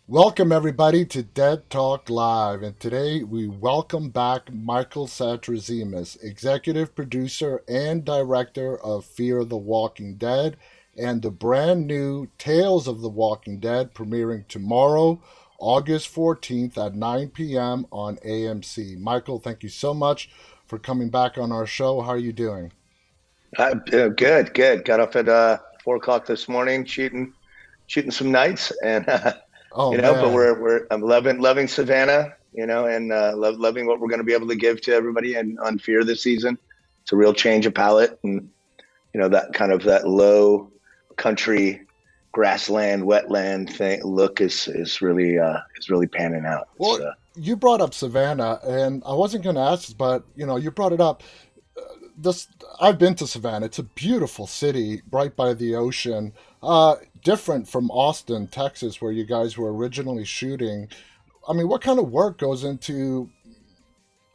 Welcome, everybody, to Dead Talk Live. And today we welcome back Michael Satrazemis, executive producer and director of Fear the Walking Dead, and the brand new Tales of the Walking Dead premiering tomorrow, August 14th at 9 p.m. on AMC. Michael, thank you so much for coming back on our show. How are you doing? Good. Got up at 4 o'clock this morning, shooting some nights, and Oh, but man. I'm loving Savannah, and loving what we're going to be able to give to everybody and on Fear this season. It's a real change of palette, and that kind of that low country, grassland, wetland thing look is really panning out. It's Well, you brought up Savannah, and I wasn't going to ask this, but you brought it up. This I've been to Savannah. It's a beautiful city, right by the ocean. Different from Austin, Texas, where you guys were originally shooting. I mean, what kind of work goes into?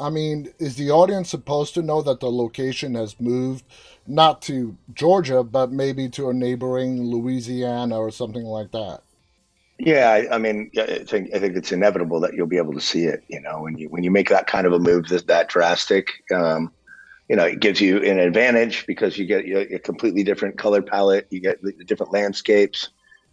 I mean, is the audience supposed to know that the location has moved, not to Georgia, but maybe to a neighboring Louisiana or something like that? Yeah, I mean, yeah, I think it's inevitable that you'll be able to see it. When you make that kind of a move that drastic. It gives you an advantage because you get a completely different color palette. You get the different landscapes.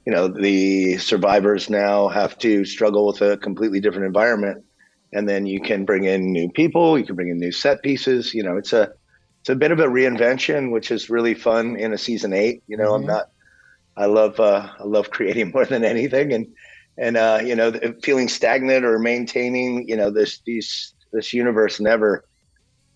The survivors now have to struggle with a completely different environment, and then you can bring in new people. You can bring in new set pieces. It's a bit of a reinvention, which is really fun in a season 8. Mm-hmm. I love creating more than anything, and feeling stagnant or maintaining this universe never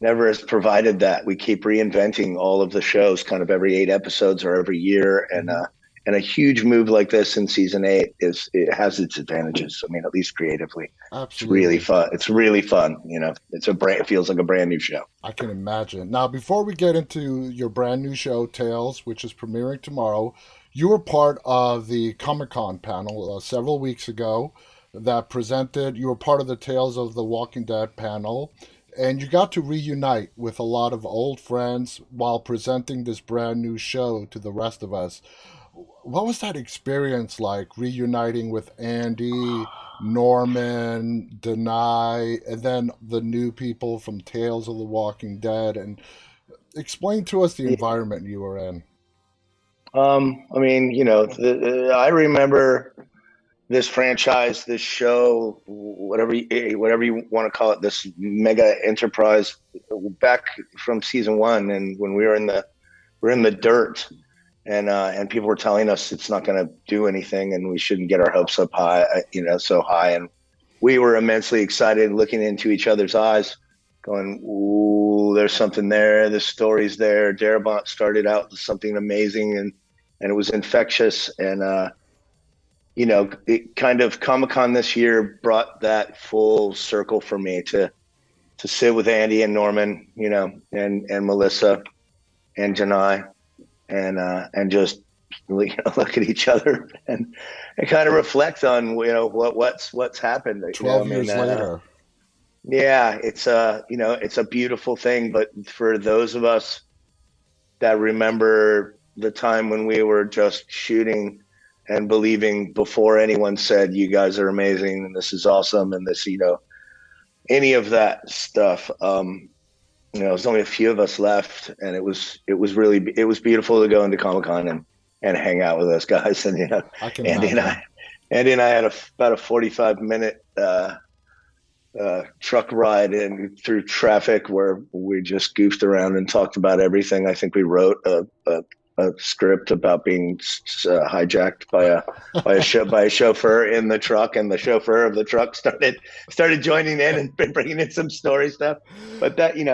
has provided that. We keep reinventing all of the shows kind of every 8 episodes or every year. Mm-hmm. And a huge move like this in season 8 it has its advantages. I mean, at least creatively, it's really Absolutely. fun. It's really fun. It feels like a brand new show. I can imagine. Now, before we get into your brand new show, Tales, which is premiering tomorrow, you were part of the Comic Con panel several weeks ago that presented, you were part of the Tales of the Walking Dead panel, and you got to reunite with a lot of old friends while presenting this brand new show to the rest of us. What was that experience like, reuniting with Andy, Norman, Denai, and then the new people from Tales of the Walking Dead? And explain to us the environment you were in. I mean, I remember this franchise, this show, whatever you want to call it, this mega enterprise back from season 1, and when we're in the dirt, and people were telling us it's not going to do anything, and we shouldn't get our hopes up high, so high, and we were immensely excited, looking into each other's eyes, going, "Ooh, there's something there. The story's there." Darabont started out with something amazing, and it was infectious, and it kind of Comic Con this year brought that full circle for me to sit with Andy and Norman, and Melissa and Janai, and just look at each other and kind of reflect on what's happened. 12 I mean, years later. yeah, it's a beautiful thing. But for those of us that remember the time when we were just shooting and believing before anyone said you guys are amazing and this is awesome and this, any of that stuff. There's only a few of us left, and it was beautiful to go into Comic Con and hang out with those guys. And I can Andy and imagine. I, Andy and I had about a 45-minute truck ride in through traffic where we just goofed around and talked about everything. I think we wrote a script about being hijacked by a chauffeur in the truck, and the chauffeur of the truck started joining in and bringing in some story stuff. But that Did,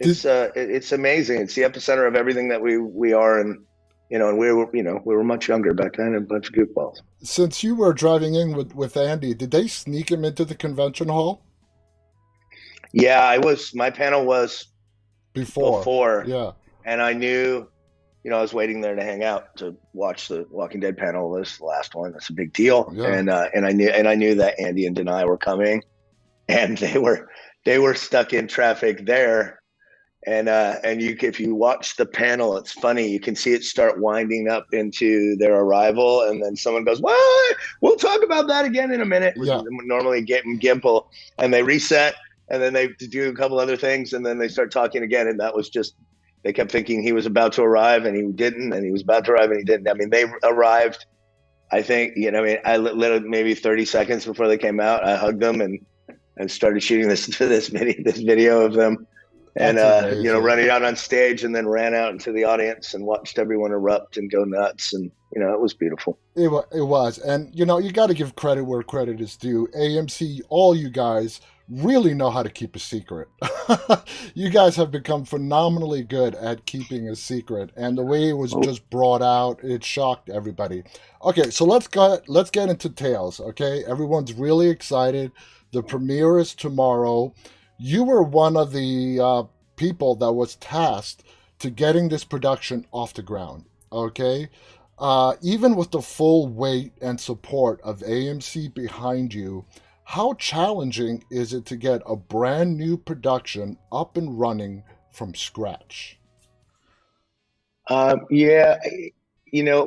it's amazing. It's the epicenter of everything that we are, and we were much younger back then, and a bunch of goofballs. since you were driving in with Andy, did they sneak him into the convention hall Yeah, I was. My panel was before? before, Yeah. and I knew, I was waiting there to hang out to watch the Walking Dead panel. This is the last one. That's a big deal, Yeah. and I knew that Andy and Denai were coming, and they were stuck in traffic there, And if you watch the panel, it's funny. You can see it start winding up into their arrival, and then someone goes, "What? We'll talk about that again in a minute." Which Yeah. is normally Gimple, and they reset, and then they do a couple other things, and then they start talking again. And that was just they kept thinking he was about to arrive, and he didn't, and he was about to arrive, and he didn't. I mean, they arrived. I think I mean, I literally maybe 30 seconds before they came out, I hugged them and started shooting this video of them and That's amazing. running out on stage, and then ran out into the audience and watched everyone erupt and go nuts, and it was beautiful. It was. And, you got to give credit where credit is due. AMC, all you guys really know how to keep a secret. You guys have become phenomenally good at keeping a secret. And the way it was Oh, just brought out, it shocked everybody. Okay, so let's get into Tales, okay? Everyone's really excited. The premiere is tomorrow. You were one of the people that was tasked to getting this production off the ground, okay? Even with the full weight and support of AMC behind you, how challenging is it to get a brand new production up and running from scratch? yeah, it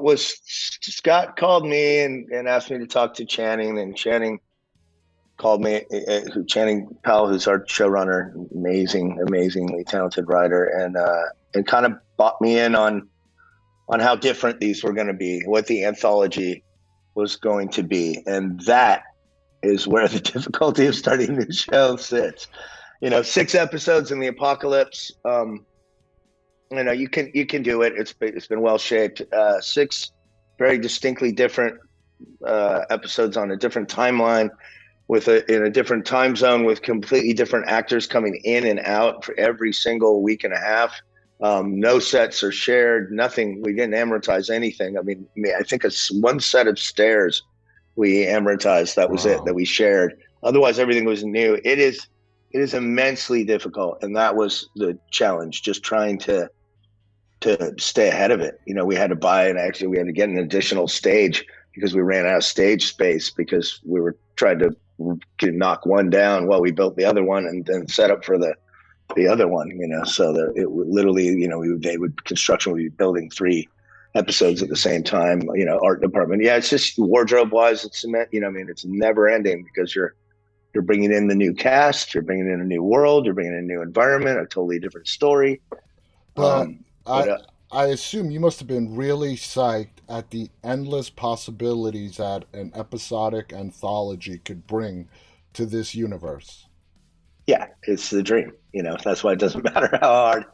was Scott called me and asked me to talk to Channing, and Channing called me, Channing Powell, who's our showrunner, amazingly talented writer, and kind of bought me in on how different these were going to be, what the anthology was going to be. And that is where the difficulty of starting the show sits. 6 episodes in the apocalypse. You can do it. It's been well shaped. 6 very distinctly different episodes on a different timeline, in a different time zone, with completely different actors coming in and out for every single week and a half. No sets are shared, nothing. We didn't amortize anything. I mean, I think it's one set of stairs we amortized. That was it, that Wow. we shared. Otherwise, everything was new. It is immensely difficult. And that was the challenge, just trying to stay ahead of it. We had to we had to get an additional stage because we ran out of stage space, because we were trying to knock one down while we built the other one, and then set up for the other one, so that it would literally, construction would be building 3 episodes at the same time, art department. Yeah, it's just wardrobe wise, it's cement, I mean, it's never ending, because you're bringing in the new cast, you're bringing in a new world, you're bringing in a new environment, a totally different story. But But I I assume you must have been really psyched at the endless possibilities that an episodic anthology could bring to this universe. yeah, it's the dream. That's why it doesn't matter how hard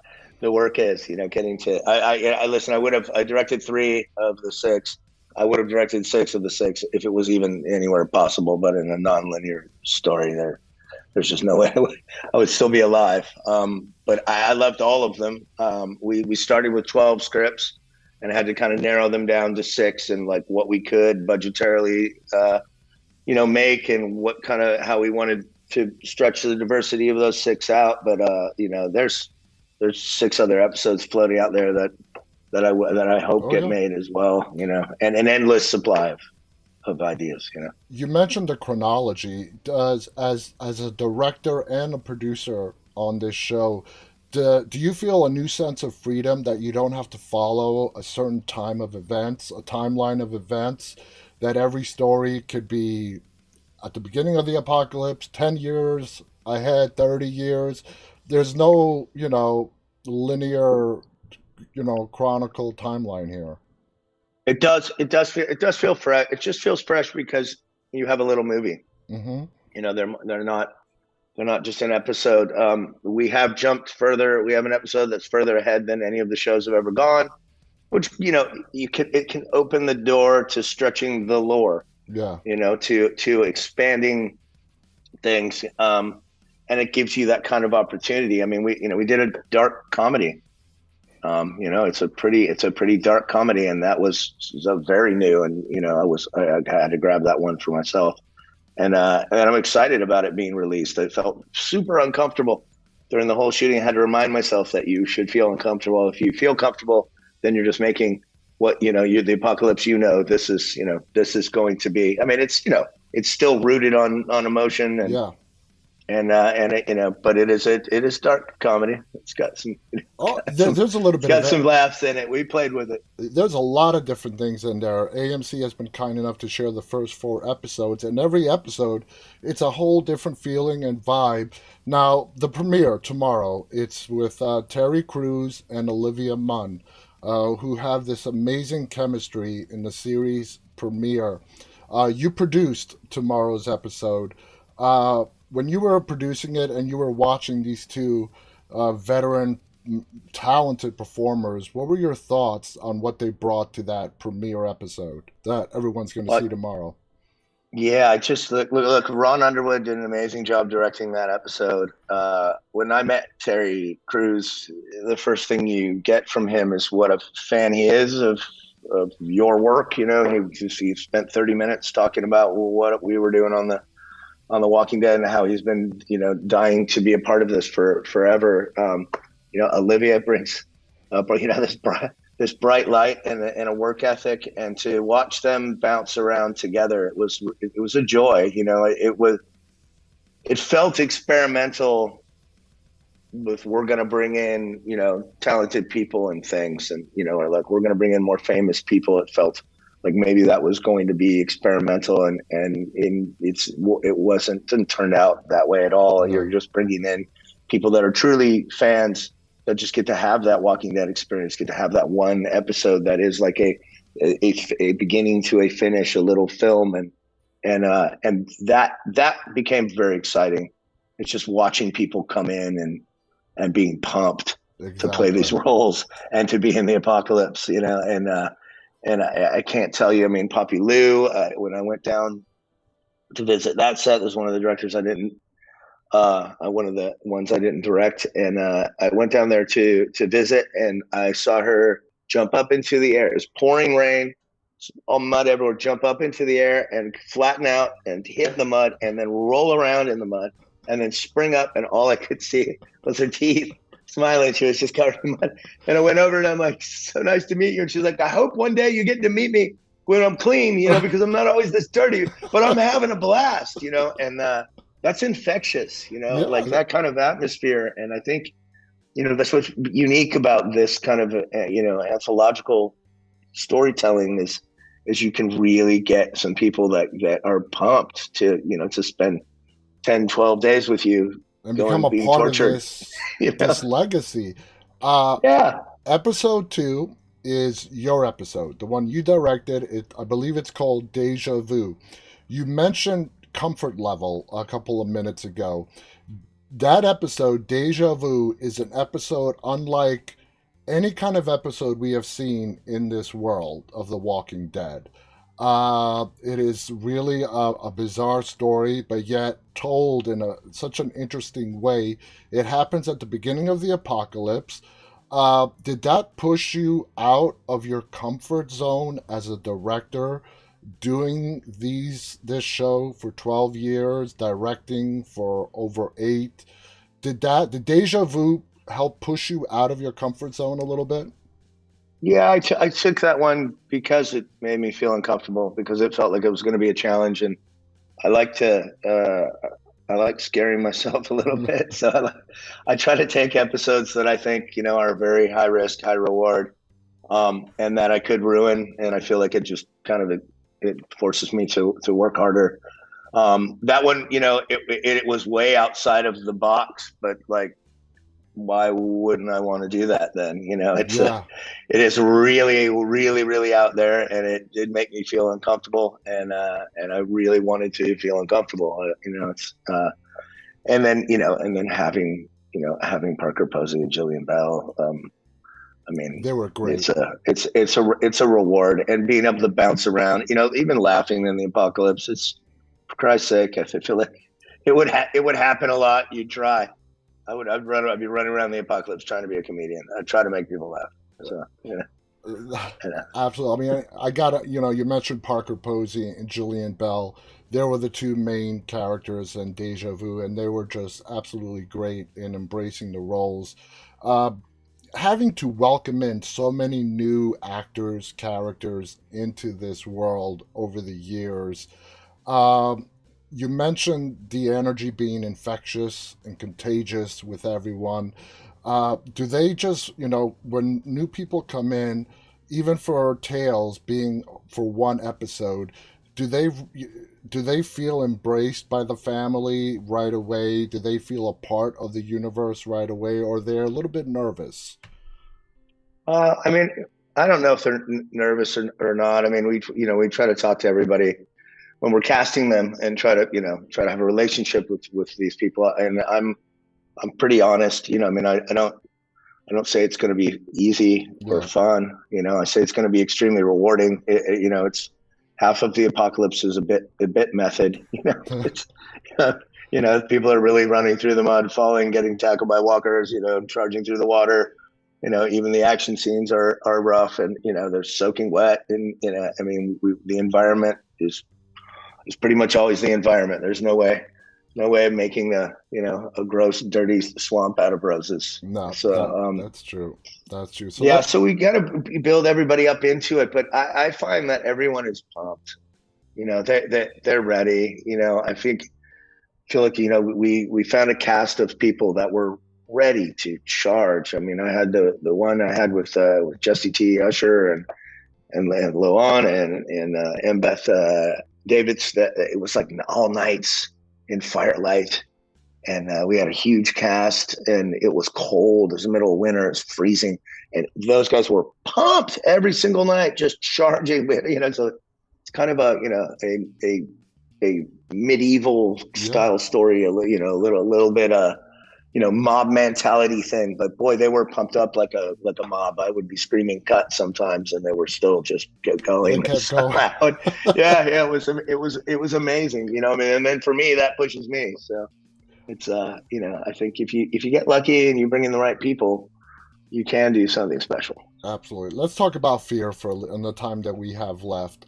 the work is. Getting to I listen. I directed 3 of the 6. I would have directed 6 of the 6 if it was even anywhere possible. But in a non-linear story, there's just no way I would still be alive. But I loved all of them. We started with 12 scripts and had to kind of narrow them down to 6, and like what we could budgetarily, make, and what kind of how we wanted to stretch the diversity of those 6 out. But there's 6 other episodes floating out there that I hope Oh get yeah. made as well. And an endless supply of ideas. You mentioned the chronology. Does as a director and a producer on this show, do you feel a new sense of freedom that you don't have to follow a certain time of events, a timeline of events, that every story could be at the beginning of the apocalypse, 10 years ahead, 30 years? There's no, linear, chronicle timeline here. It does feel fresh. It just feels fresh because you have a little movie. Mm-hmm. They're not just an episode. We have jumped further. We have an episode that's further ahead than any of the shows have ever gone, which it can open the door to stretching the lore, Yeah. to expanding things, and it gives you that kind of opportunity. I mean, we did a dark comedy. It's a pretty dark comedy, and that was very new, and I had to grab that one for myself. And I'm excited about it being released. I felt super uncomfortable during the whole shooting. I had to remind myself that you should feel uncomfortable. If you feel comfortable, then you're just making what the apocalypse. This is going to be. I mean, it's still rooted on emotion, Yeah. and it, but it is dark comedy. Oh, Got some there's a little it's bit of got it. some laughs in it. We played with it. There's a lot of different things in there. AMC has been kind enough to share the first four episodes, and every episode, it's a whole different feeling and vibe. Now, the premiere tomorrow, it's with Terry Crews and Olivia Munn, who have this amazing chemistry in the series premiere. You produced tomorrow's episode. When you were producing it and you were watching these two veteran talented performers. What were your thoughts on what they brought to that premiere episode that everyone's going to see But tomorrow? yeah, I just look. Ron Underwood did an amazing job directing that episode. When I met Terry Crews, the first thing you get from him is what a fan he is of your work. He spent 30 minutes talking about what we were doing on the Walking Dead and how he's been dying to be a part of this for forever. Olivia brings up this bright light and a work ethic, and to watch them bounce around together, it was a joy. It felt experimental with we're going to bring in talented people and things, and or like we're going to bring in more famous people. It felt like maybe that was going to be experimental, it wasn't, didn't turn out that way at all. You're No, just bringing in people that are truly fans, that just get to have that Walking Dead experience, get to have that one episode that is like a beginning to a finish, a little film, and that became very exciting. It's just watching people come in and being pumped to play exactly. these roles and to be in the apocalypse, and I can't tell you. I mean, Poppy Lou. When I went down to visit that set, was one of the directors I didn't. One of the ones I didn't direct, and I went down there to visit, and I saw her jump up into the air. It was pouring rain, all mud everywhere. Jump up into the air and flatten out and hit the mud, and then roll around in the mud, and then spring up, and all I could see was her teeth smiling. She was just covered in mud, and I went over and I'm like, "So nice to meet you." And she's like, "I hope one day you get to meet me when I'm clean, because I'm not always this dirty, but I'm having a blast, and that's infectious, like Yeah, that kind of atmosphere. And I think, that's what's unique about this kind of, anthological storytelling is you can really get some people that are pumped to spend 10, 12 days with you and become going, a being part of tortured, this you know? this legacy. Uh, Yeah. Episode two is your episode, the one you directed. I believe it's called Deja Vu. You mentioned comfort level a couple of minutes ago. That episode, Deja Vu, is an episode unlike any kind of episode we have seen in this world of The Walking Dead. It is really a bizarre story, but yet told in such an interesting way. It happens at the beginning of the apocalypse. Did that push you out of your comfort zone as a director, doing this show for 12 years, directing for over 8? Did Deja Vu help push you out of your comfort zone a little bit? Yeah, I took that one because it made me feel uncomfortable, because it felt like it was going to be a challenge. And I like to, I like scaring myself a little bit. So I try to take episodes that I think, are very high risk, high reward, and that I could ruin. And I feel like it just kind of, it forces me to work harder. That one, it was way outside of the box, but like, why wouldn't I want to do that then? Yeah, It is really, really, really out there, and it did make me feel uncomfortable, and I really wanted to feel uncomfortable. And then having Parker Posey and Jillian Bell. I mean, they were great. it's a reward, and being able to bounce around, even laughing in the apocalypse. It's, for Christ's sake, I feel like it would happen a lot. You'd try. I'd be running around the apocalypse trying to be a comedian. I'd try to make people laugh. So Absolutely. I mean, I got you mentioned Parker Posey and Jillian Bell. They were the two main characters in Deja Vu, and they were just absolutely great in embracing the roles. Uh, Having to welcome in so many new actors, characters into this world over the years, um, you mentioned the energy being infectious and contagious with everyone. Do they just, when new people come in, even for Tales being for one episode, do they do they feel embraced by the family right away? Do they feel a part of the universe right away, or they're a little bit nervous? I mean, I don't know if they're nervous or not. I mean, we try to talk to everybody when we're casting them and try to have a relationship with these people. And I'm pretty honest. I mean, I don't say it's going to be easy or Yeah, fun. I say it's going to be extremely rewarding. It's half of the apocalypse is a bit method. It's people are really running through the mud, falling, getting tackled by walkers. Charging through the water. Even the action scenes are rough, and they're soaking wet. And I mean, the environment is pretty much always the environment. There's no way of making a gross, dirty swamp out of roses. no, So that's true. That's true. So yeah, let so we got to build everybody up into it, but I find that everyone is pumped. They're ready. Feel like we found a cast of people that were ready to charge. I mean, I had the one I had with Jesse T. Usher and Luan and Beth Davids. That it was like all nights in firelight, and we had a huge cast, and it was cold. It was the middle of winter. It was freezing, and those guys were pumped every single night, just charging. So it's kind of a medieval yeah, style story. A little bit mob mentality thing. But boy, they were pumped up like a mob. I would be screaming cut sometimes, and they were still just they going kept so going. loud. Yeah, it was amazing. I mean, and then for me, that pushes me. So it's I think if you get lucky and you bring in the right people, you can do something special. Absolutely. Let's talk about fear for in the time that we have left.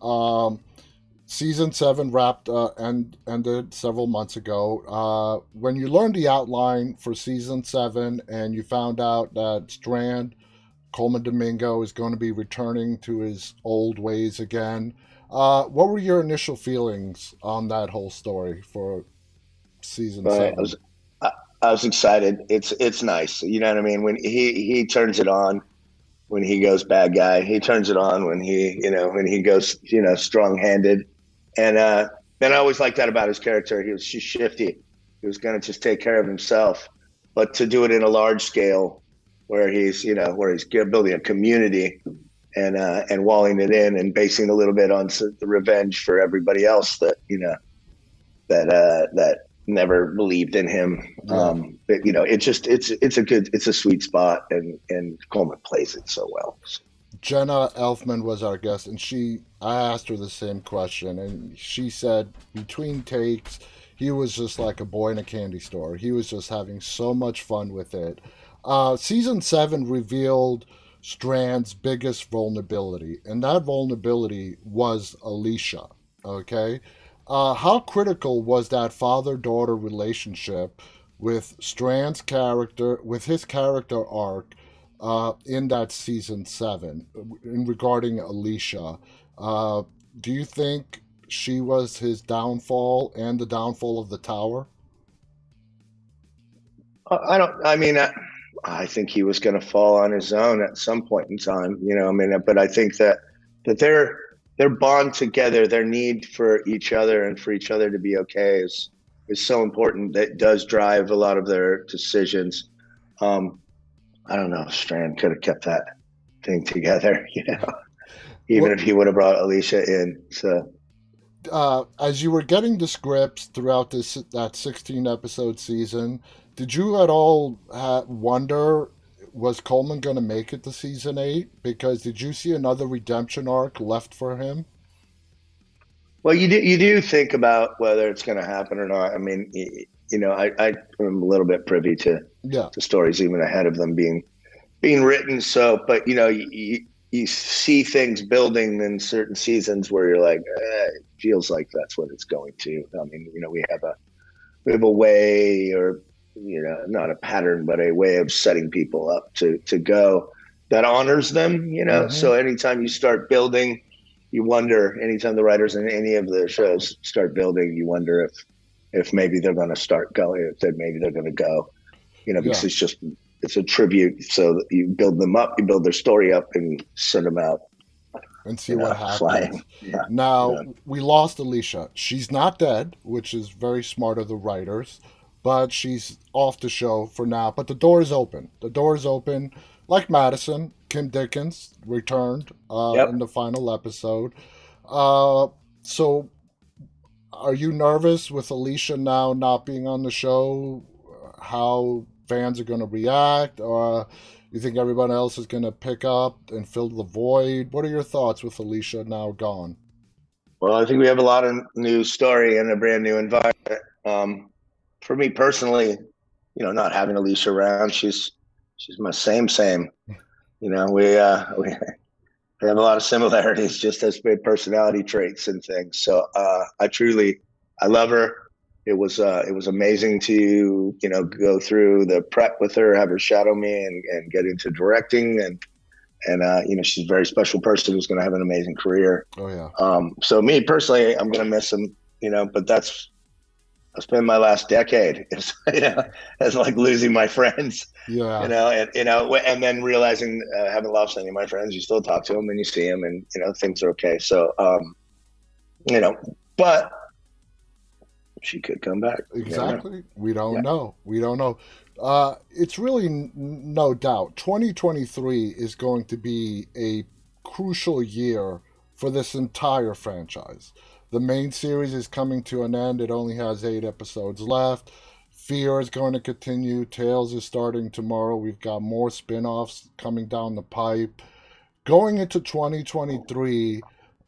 Season seven wrapped and ended several months ago. When you learned the outline for season seven and you found out that Strand Coleman Domingo is going to be returning to his old ways again, what were your initial feelings on that whole story for season But I seven? was I, I was excited. It's nice. You know what I mean? When he turns it on, when he goes bad guy, he turns it on when he goes strong handed, and then I always liked that about his character. He was just shifty. He was going to just take care of himself, but to do it in a large scale, where he's building a community and walling it in and basing a little bit on the revenge for everybody else that never believed in him. Yeah. But it's a sweet spot, and Coleman plays it so well. Jenna Elfman was our guest, and I asked her the same question, and she said between takes, he was just like a boy in a candy store. He was just having so much fun with it. Season seven revealed Strand's biggest vulnerability, and that vulnerability was Alicia. Okay, how critical was that father-daughter relationship with his character arc in that season seven in regarding Alicia? Uh, do you think she was his downfall and the downfall of the tower? I don't. I mean, I think he was going to fall on his own at some point in time. I mean, but I think that their bond together, their need for each other and for each other to be okay is so important. That does drive a lot of their decisions. Um, I don't know if Strand could have kept that thing together, even What if he would have brought Alicia in. So as you were getting the scripts throughout that 16 episode season, did you at all wonder was Coleman going to make it to season 8? Because did you see another redemption arc left for him? well, you do think about whether it's going to happen or not. I mean, I am a little bit privy Yeah. to stories even ahead of them being written. So, but you see things building in certain seasons where you're like, it feels like that's what it's going to. I mean, we have a way, or not a pattern, but a way of setting people up to go that honors them. Mm-hmm. So anytime you start building, you wonder. Anytime the writers in any of the shows start building, you wonder if maybe they're going to start going, if maybe they're going to go, because Yeah, it's a tribute. So that you build them up, you build their story up, and send them out, and see what happens. flying. Yeah, Now, yeah. we lost Alicia. She's not dead, which is very smart of the writers, but she's off the show for now. But the door is open. The door is open. Like Madison, Kim Dickens returned in Yep. the final episode. Uh, so, are you nervous with Alicia now not being on the show? How fans are going to react? Or you think everyone else is going to pick up and fill the void? What are your thoughts with Alicia now gone? Well, I think we have a lot of new story and a brand new environment. For me personally, not having Alicia around, she's my same. We have a lot of similarities, just as personality traits and things. So I love her. It was amazing to go through the prep with her, have her shadow me, and get into directing, and she's a very special person who's going to have an amazing career. Oh, yeah. So me personally, I'm going to miss him, but I spent my last decade, as like losing my friends, Yeah, and then realizing haven't lost any of my friends. You still talk to them and you see them, and things are okay. So, you know, but she could come back. You never know. exactly. We don't Yeah. know. We don't know. It's really no doubt. 2023 is going to be a crucial year for this entire franchise. The main series is coming to an end. It only has 8 episodes left. Fear is going to continue. Tales is starting tomorrow. We've got more spin offs coming down the pipe. Going into 2023,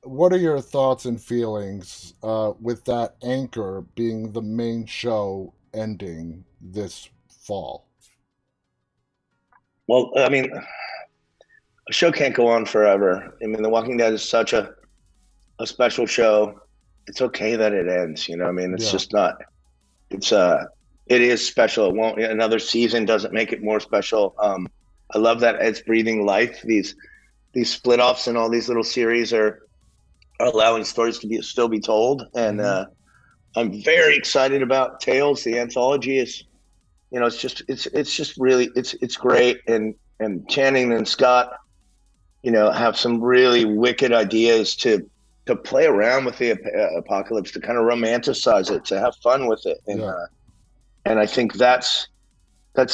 what are your thoughts and feelings with that anchor being the main show ending this fall? Well, I mean, a show can't go on forever. I mean, The Walking Dead is such a special show. It's okay that it ends. I mean, it's Yeah, just not. It's it is special. It won't. Another season doesn't make it more special. I love that it's breathing life. These split offs and all these little series are allowing stories to still be told, and hmm, I'm very excited about Tales. The anthology is, it's just really it's great, and Channing and Scott, have some really wicked ideas to play around with the apocalypse, to kind of romanticize it, to have fun with it, yeah, and I think that's a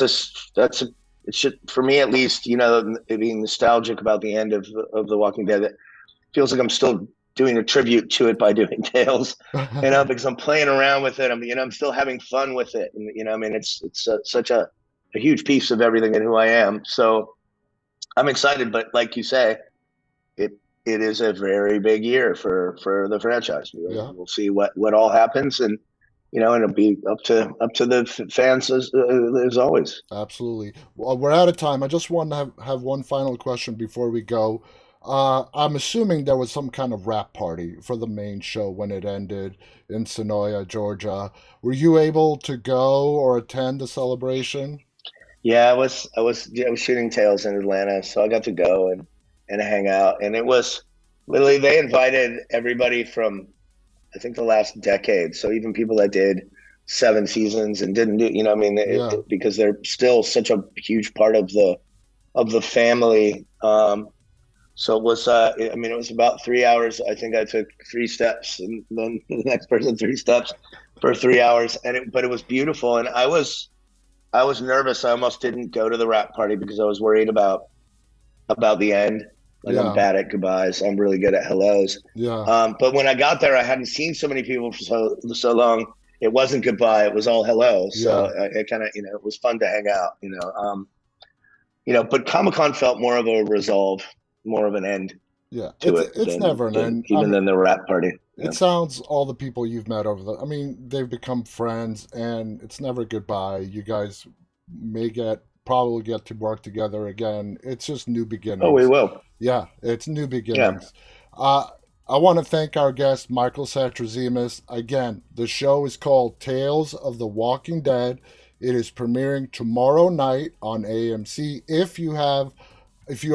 that's a it should, for me at least, being nostalgic about the end of The Walking Dead. It feels like I'm still doing a tribute to it by doing Tales, because I'm playing around with it. I'm still having fun with it, and I mean, it's such a huge piece of everything and who I am. So I'm excited, but like you say, it it is a very big year for the franchise. yeah. We'll see what all happens, and it'll be up to the fans as always. Absolutely. Well, we're out of time. I just want to have one final question before we go. I'm assuming there was some kind of wrap party for the main show when it ended in Sonoya, Georgia. Were you able to go or attend the celebration? Yeah, I was shooting Tales in Atlanta, so I got to go and hang out, and it was literally they invited everybody from I think the last decade. So even people that did 7 seasons and didn't do, I mean, Yeah, because they're still such a huge part of the family. So it was, I mean, it was about 3 hours. I think I took 3 steps, and then the next person 3 steps for 3 hours, but it was beautiful. And I was nervous. I almost didn't go to the wrap party because I was worried about the end. Like, I'm yeah, bad at goodbyes. I'm really good at hellos. yeah, But when I got there, I hadn't seen so many people for so long. It wasn't goodbye; it was all hello. So yeah, it kind of, it was fun to hang out. But Comic Con felt more of a resolve, more of an end yeah. to it It's than never an than end. I even mean, than the wrap party. it Yeah. sounds all the people you've met over the. I mean, they've become friends, and it's never goodbye. You guys may probably get to work together again. It's just new Oh, we beginnings. will. Yeah, it's new Yeah. beginnings. Uh, I want to thank our guest, Michael Satrazemis. Again, the show is called Tales of the Walking Dead. It is premiering tomorrow night on AMC. If you are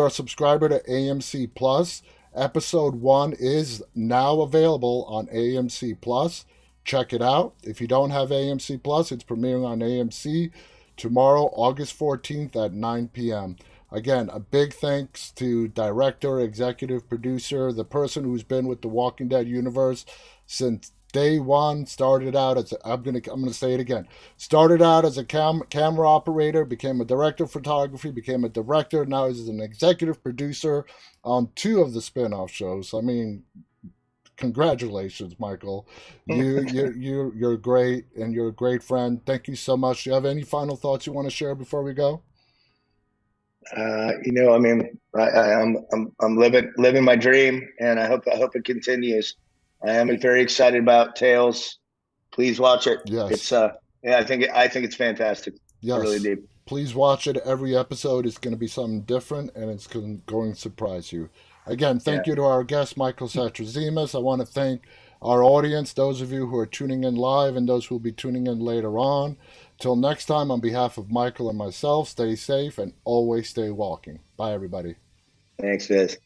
a subscriber to AMC Plus, episode 1 is now available on AMC Plus. check it out. If you don't have AMC Plus, it's premiering on AMC tomorrow, August 14th at 9 p.m. Again, a big thanks to director, executive producer, the person who's been with the Walking Dead universe since day one. Started out as I'm gonna say it again. Started out as a camera operator, became a director of photography, became a director. Now he's an executive producer on two of the spin-off shows. I mean, congratulations, Michael. You're great, and you're a great friend. Thank you so much. Do you have any final thoughts you want to share before we go? I mean, I'm living my dream, and I hope it continues. I am very excited about Tales. Please watch it. It's Yes. yeah, I think it's fantastic. I really Yes. do. Please watch it. Every episode is going to be something different, and it's going to surprise you. Again, Yeah. thank you to our guest, Michael Satrazemis. I want to thank our audience, those of you who are tuning in live and those who will be tuning in later on. Till next time, on behalf of Michael and myself, stay safe and always stay walking. Bye, everybody. Thanks, Viz.